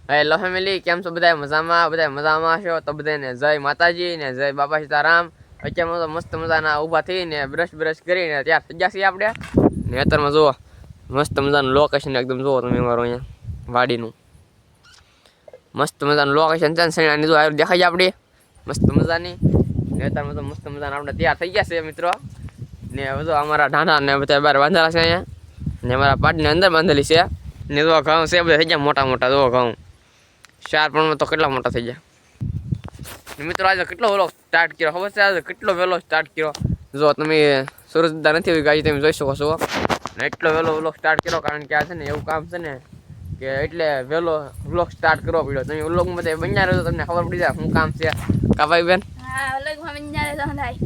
Hello family, કેમ છો બધા? મજામાં છો તો બધાને જય માતાજી ને જય બાબા સીતારામ। અત્યારમાં તો મસ્ત મજાના ઊભા થઈને બ્રશ કરીને ત્યાં થઈ ગયા છીએ આપણે ને અત્યારમાં જુઓ મસ્ત મજાનું લોકેશન એકદમ જુઓ તમે અમારો અહીંયા વાડીનું મસ્ત મજાનું લોકેશન છે ને સૈણાની જો દેખાય છે આપણી મસ્ત મજાની ને અત્યારમાં તો મસ્ત મજાના આપણે તૈયાર થઈ ગયા છે મિત્રો ને હવે તો અમારા ઢાંઢા ને બધા બહાર બાંધેલા છે અહીંયા ને અમારા પાટની અંદર બાંધેલી છે ને જો ઘઉં છે બધા થઈ ગયા મોટા મોટા જો ઘઉં 4 પણ તો કેટલા મોટા થઈ ગયા મિત્રો। આજે કેટલો વેલો સ્ટાર્ટ કર્યો ખબર છે? આજે કેટલો વેલો સ્ટાર્ટ કર્યો જો તમે સૂરજદા નથી આવી ગાડી તમે જોઈ શકો છો ને એટલો વેલો સ્ટાર્ટ કર્યો કારણ કે આ છે ને એવું કામ છે ને કે એટલે વેલો વ્લોગ સ્ટાર્ટ કરવો પડ્યો। તમે વ્લોગમાં બધા બન્યા રહ્યો તો તમને ખબર પડી જાય શું કામ છે કા ભાઈ બેન? હા, વ્લોગમાં બન્યા રહ્યો તો થાય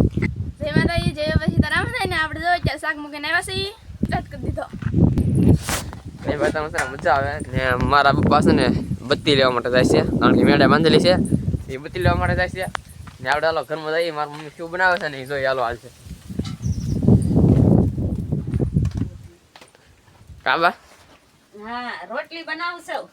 જય માતાજી જય પછી તારામ થાય ને આપણે જો અત્યારે શાક મૂકીને આવ્યા છીએ સ્ટાર્ટ કરી દીધો એ બતાવવાનું છે મજા આવે ને મારા પપ્પા છે ને બત્તી લેવા માટે જાય છે કારણ કે મેળા બાંધેલી છે એ બત્તી લેવા માટે જાય છે ને આપણે હાલો ઘરમાં જઈએ મારી મમ્મી શું બનાવે છે ને એ જોઈ હાલો હાલ છે કાબા। હા, રોટલી બનાવું છું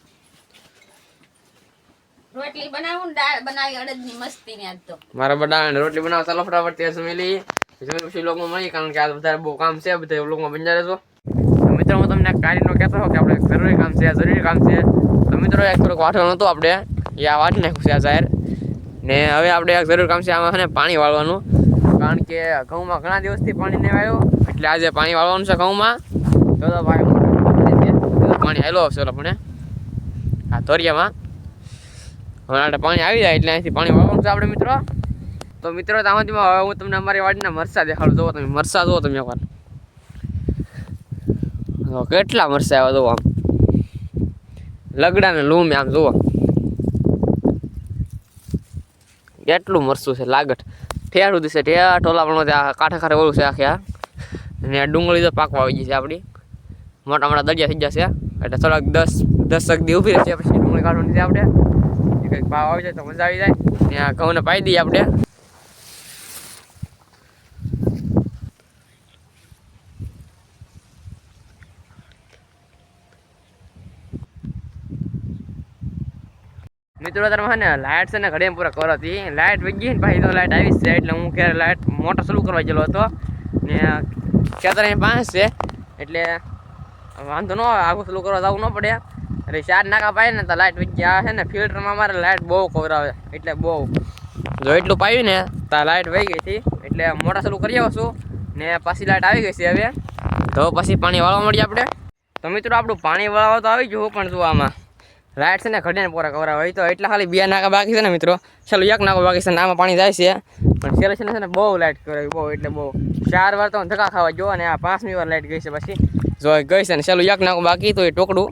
રોટલી બનાવું ને દાળ બનાવી અડદની મસ્તી ને આજ તો મારા બડા રોટલી બનાવવા ચાલો ફટાફટ ત્યાં સમેલી પછી લોકોમાં મળી કારણ કે આ બધા બહુ કામ છે બધા લોકોમાં બની રહેજો મિત્રો। હું તમને કાર્યનો કહેતો હોઉં કે આપણે જરૂરી કામ છે તો મિત્રો એક થોડુંક વાટવાનું હતું આપણે એ આ વાટી નાખ્યું છે આ જાહેર ને હવે આપણે એક જરૂરી કામ છે આમાં છે ને પાણી વાળવાનું કારણ કે ઘઉંમાં ઘણા દિવસથી પાણી નહીં આવ્યું એટલે આજે પાણી વાળવાનું છે ઘઉંમાં તો પાણી આવેલો હશે આપણે આ તોરિયામાં હવે આપણે પાણી આવી જાય એટલે અહીંથી પાણી વાળવાનું છે આપણે મિત્રો। તો મિત્રો આમાંથી હવે હું તમને અમારી વાડીના મરચાં દેખાડું જુઓ તમે મરચાં જુઓ તમે એકવાર કેટલા મરચાં આવ્યા જુઓ આમ લગડા ને લૂમ આમ જુઓ કેટલું મરચું છે લાગટ ઠેઠ સુધી છે ઠેઠ ઓલા પણ કાંઠે કાંઠે ઓલું છે આખે આ ને ડુંગળી તો પાકવા આવી ગઈ છે આપણી મોટા મોટા દરિયા થઈ જશે એટલે થોડાક 10 દી ઊભી રહેશે પછી ડુંગળી કાઢવાની છે આપણે કંઈક ભાવ આવી જાય તો મજા આવી જાય ત્યાં ઘઉંને પાઈ દઈએ આપણે મિત્રો તારમાં ને લાઇટ છે ને ઘડી પૂરા કરો હતી લાઇટ વહી ગઈ ને ભાઈ તો લાઇટ આવી છે એટલે હું ક્યારે લાઇટ મોટર ચાલુ કરવા ગયેલો હતો ને ખેતરની પાસે છે એટલે વાંધો ન આવે આગું ચાલુ કરવા જવું ન પડે એટલે 4 નાકા પાય ને તો લાઇટ વહી ગયા છે ને ફિલ્ટરમાં મારે લાઇટ બહુ કવરાવે એટલે બહુ જો એટલું પાયું ને તો લાઇટ વહી ગઈ હતી એટલે મોટર ચાલુ કરી આવું છું ને પાછી લાઇટ આવી ગઈ છે હવે તો પછી પાણી વાળવા મળીએ આપણે તો મિત્રો આપણું પાણી વાળવા તો આવી ગયું પણ જો આમાં લાઇટ છે ને ઘડીને પૂરા કવરાવે હોય તો એટલા ખાલી 2 નાકા બાકી છે ને મિત્રો ચાલો 1 નાકો બાકી છે ને આમાં પાણી જાય છે પણ છેલ્લે છે ને બહુ લાઇટ કરાવી બહુ એટલે બહુ 4 વાર તો ધક્કા ખાવા જો અને આ 5મી વાર લાઇટ ગઈ છે પછી જો ગઈ છે ને ચાલો 1 નાકો બાકી તો એ ટોકડું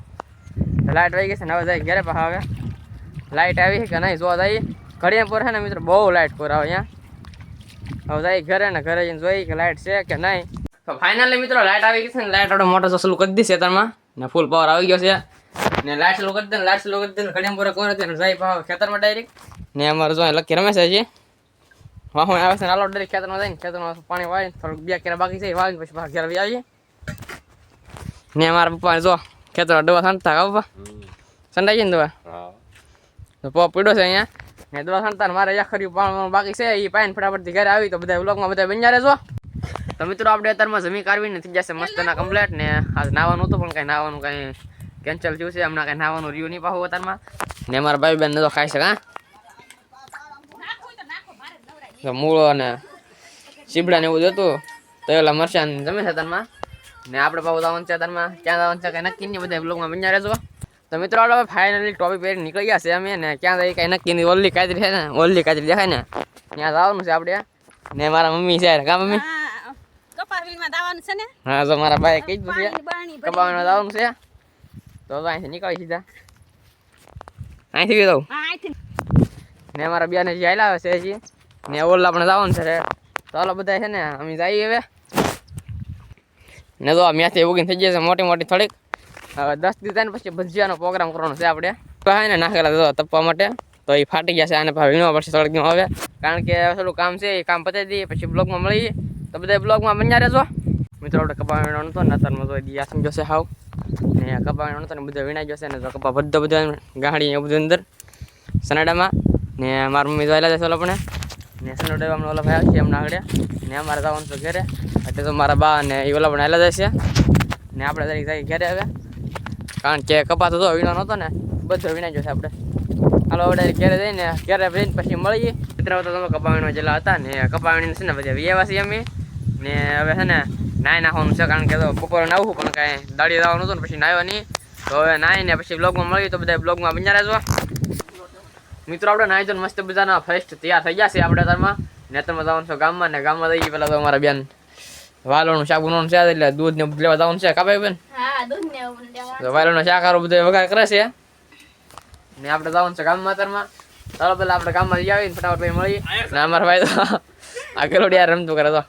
લાઇટ વહી ગઈ છે ને હવે જાય ઘરે પાછા હવે લાઇટ આવી છે કે નહીં જોવા જાય ઘડીને પૂરા છે ને મિત્રો બહુ લાઇટ કરાવે અહીંયા હવે જાય ઘરે ને ઘરે જઈને જોઈ કે લાઇટ છે કે નહીં તો ફાઇનલી મિત્રો લાઇટ આવી ગઈ છે ને લાઇટ આપણે મોટર ચાલુ કરી દીધી ખેતરમાં ને ફૂલ પાવર આવી ગયો છે ને લાઇટ ચાલુ કરી દે ઘડીને પૂરા કરે છે ને જાય પાછા ખેતરમાં ડાયરેક્ટ ને અમારે જો લકી રમે છે હજી વાહ આવે છે નાલો ડાયરેક્ટ ખેતરમાં જઈને ખેતરમાં પાણી વાળી થોડુંક 2 કેરા બાકી છે વાળી પછી પાછા ઘરે આવીએ ને અમારા પપ્પા જો ખેતરમાં દવા છાંટતા કા પપ્પા સંડાઈ ગઈ ને દવા તો પપ્પા પીડ્યો છે અહીંયા ને દવા છાંટતા મારે આખરી પાણી બાકી છે એ પાઈને ફટાફટથી ઘરે આવી તો બધા વ્લોગમાં બધા બન્યા રહેજો તો મિત્રો આપણે અત્યારમાં જમી કાઢવીને થઈ જશે મસ્તના કમ્પ્લેટ ને આજ નાવાનું હતું પણ કાંઈ નાવાનું કાંઈ કેન્સલ થયું છે હમણાં કાંઈ નાવાનું રહ્યું નહીં પાછું અત્યારમાં ને અમારા ભાઈ બેન તો ખાઈ શકે હા મૂળો અને ચીબડા ને એવું જતું તો એલા મરચાં જમે છે અત્યારમાં ને આપણે પાછું જવાનું છે અત્યારમાં ક્યાં જવાનું છે કાંઈ નક્કી નહીં બધા બ્લોગમાં બન્યા રહેજો તો મિત્રો આપણે ફાઇનલી ટોપી પહેરી નીકળી ગયા છે અમે ને ક્યાં જઈએ કાંઈ નક્કી નહીં ઓલી કાતરી છે ને ઓલી કાતરી દેખાય ને ત્યાં જવાનું છે આપણે ને મારા મમ્મી છે કા મમ્મી હા તો મારા ભાઈ કીધું છે કપાવીમાં જવાનું છે તો અહીંથી નીકળી સીધા અહીંથી બી દઉં ને અમારા બેને જે હાલ્યા છે હજી ને ઓલા આપણે જવાનું છે તો હાલો બધા છે ને અમે જઈએ હવે ને તો ત્યાંથી ઉગીને થઈ જશે મોટી મોટી થોડીક હવે 10 દી થાય ને પછી ભજીયાનો પ્રોગ્રામ કરવાનો છે આપણે ભાઈ ને નાખેલા તપવા માટે તો એ ફાટી ગયા છે આને પાછું વીણવા પડશે થોડીક દી હવે કારણ કે થોડું કામ છે એ કામ પતાવી દઈએ પછી બ્લોગમાં મળીએ તો બધા બ્લોગમાં બન્યા રહેજો મિત્રો આપણે કપા વીણવાનો હતો ને અત્યારમાં તો દી આસમ જશે હાવ ને કપા વીણવાનો હતો ને બધો વીણાઈ જશે ને તો કપા બધા ગાંડી એવું બધું અંદર સનાડામાં ને મારા મમ્મી તો આવેલા જશે આપણે ને સનાડામાં ઓલા ભાઈ આવશે એમના આગળ ને અમારે જવાનું તો ઘરે એટલે તો મારા બા ને એ ઓલા પણ આવેલા જશે ને આપણે તરીકે જઈએ ઘરે હવે કારણ કે કપા તો વીણવાનો હતો ને બધો વીણાઈ જશે આપણે હાલો આપણે ઘરે જઈને પછી મળીએ મિત્રો તો તમે કપા વીણવા જેલા હતા ને કપા વીણીને છે ને બધા વ્યવા છીએ અમે ને હવે છે ને નાઈ નાખવાનું છે કારણ કે તો બપોરે નાવું પણ કાંઈ દાડી જવાનું હતું ને પછી નાહ્યો નહીં તો હવે નાહીને પછી બ્લોગમાં મળીએ તો બધા બ્લોગમાં બન્યા રહેજો મિત્રો આપણે નાહી તો મસ્ત બધાના ફર્સ્ટ તૈયાર થઈ ગયા છે આપણે તારમાં નેતરમાં જવાનું છે ગામમાં ને ગામમાં જઈએ પહેલાં તો અમારા બેન વાલોનું શાક બનાવવાનું છે એટલે દૂધ ને લેવા જવાનું છે કાપાઈ બેન તો વાલોનું શાક હારું બધું વઘાર કરે છે ને આપણે જવાનું છે ગામમાં તારમાં ચાલો પેલા આપણે ગામમાં જઈ આવીને ફટાફટ ભાઈ મળીએ ને અમારા ભાઈ તો આ કેલોડી યાર રમતું કરે તો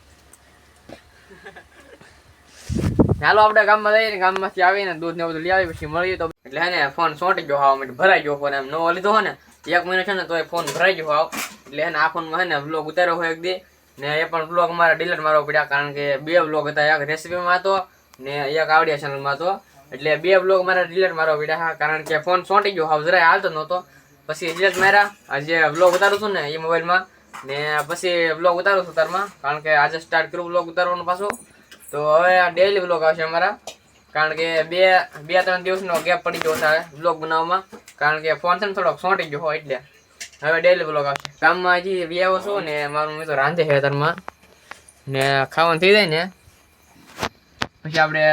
હાલો આપણે ગામમાં જઈએ ને ગામમાંથી આવીને દૂધ ને બધું લઈ આવી પછી મળીએ તો એટલે હે ને ફોન સોંટી ગયો હાવ ભરાઈ ગયો ફોન એમ નવો લીધો હોય ને 1 મહિનો છે ને તો એ ફોન ભરાઈ ગયો હાવ એટલે હે ને આ ફોનમાં હે ને બ્લોગ ઉતાર્યો હોય એક દી ને એ પણ બ્લોગ મારે ડિલીટ મારવો પડ્યા કારણ કે 2 બ્લોગ હતા એક રેસીપીમાં હતો ને એક આવડિયા ચેનલમાં હતો એટલે 2 બ્લોગ મારે ડિલીટ મારવા પડ્યા કારણ કે ફોન સોંટી ગયો હાવ જરાય હાલતો નહોતો પછી ડિલીટ માર્યા આજે બ્લોગ ઉતારું છું ને એ મોબાઈલમાં ને પછી બ્લોગ ઉતારું છું તારમાં કારણ કે આજે સ્ટાર્ટ કર્યું બ્લોગ ઉતારવાનું પાછું તો હવે ડેઈલી બ્લોગ આવશે અમારા કારણ કે 2-3 દિવસનો ગેપ પડી ગયો છે બ્લોગ બનાવવામાં કારણ કે ફોન છે ને થોડોક સોંટી ગયો હોય એટલે હવે ડેઈલી બ્લોગ આવશે ગામમાં હજી વ્યાવો છું ને મારું મિત્રો રાંધે છે તારમાં ને ખાવાનું થઈ જાય ને પછી આપણે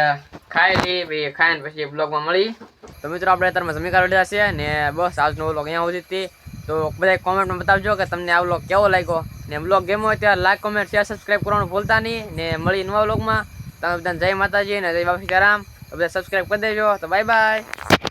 ખાઈ લઈએ પછી ખાઈને પછી બ્લોગમાં મળીએ તો મિત્રો આપણે તારમાં જમી કાઢી લીધા છે ને બસ આજનો બ્લોગ અહીંયા સુધી હતી તો બધા કોમેન્ટમાં બતાવજો કે તમને આ બ્લોગ કેવો લાગ્યો ને બ્લોગ ગમ્યો હોય ત્યારે લાઈક કોમેન્ટ શેર સબસ્ક્રાઈબ કરવાનું ભૂલતા નહીં ને મળી નવા બ્લોગમાં તમે બધાને જય માતાજી ને જય બાપા સીતારામ બધા સબસ્ક્રાઈબ કરી દેજો તો બાય બાય.